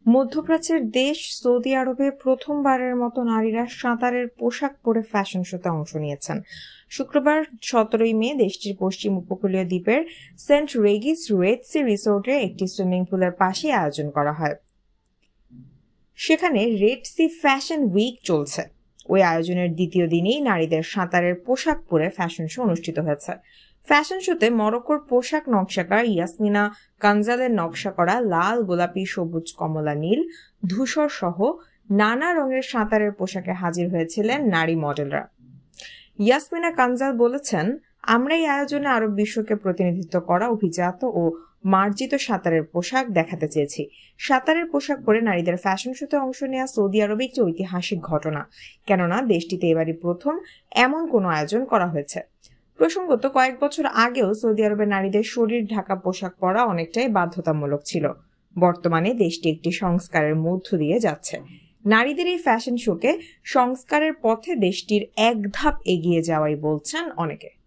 মধ্যপ্রাচ্যের দেশ সৌদি আরবে প্রথমবারের মতো নারীরা সাঁতারের পোশাক পরে ফ্যাশন শোতে অংশ নিয়েছেন। শুক্রবার 17 মে দেশটির পশ্চিম উপকূলীয় দ্বীপের সেন্ট রেগিস রেড সি রিসোর্টে একটি সুইমিং পুলের পাশে আয়োজন করা হয়। সেখানে রেড সি ফ্যাশন উইক চলছে। ওই আয়োজনের দ্বিতীয় দিনেই নারীদের সাঁতারের পোশাক পরে ফ্যাশন শো অনুষ্ঠিত হয়েছে। ফ্যাশন শোতে মরক্কোর পোশাক নকশাকার ইয়াসমিনা কানজালের নকশা করা লাল, গোলাপি, সবুজ, কমলা, নীল, ধূসর সহ নানা রঙের সাঁতারের পোশাকে হাজির হয়েছিলেন নারী মডেলরা। ইয়াসমিনা কানজাল বলেছেন, আমরা এই আয়োজনে আরব বিশ্বকে প্রতিনিধিত্ব করা অভিজাত ও মার্জিত সাঁতারের পোশাক দেখাতে চেয়েছি। সাঁতারের পোশাক পরে নারীদের ফ্যাশন শোতে অংশ নেওয়া সৌদি আরবে একটি ঐতিহাসিক ঘটনা, কেননা দেশটিতে এবারই প্রথম এমন কোনো আয়োজন করা হয়েছে। প্রসঙ্গত, কয়েক বছর আগেও সৌদি আরবের নারীদের শরীর ঢাকা পোশাক পরা অনেকটাই বাধ্যতামূলক ছিল। বর্তমানে দেশটি একটি সংস্কারের মধ্য দিয়ে যাচ্ছে। নারীদের এই ফ্যাশন শোকে সংস্কারের পথে দেশটির এক ধাপ এগিয়ে যাওয়াই বলছেন অনেকে।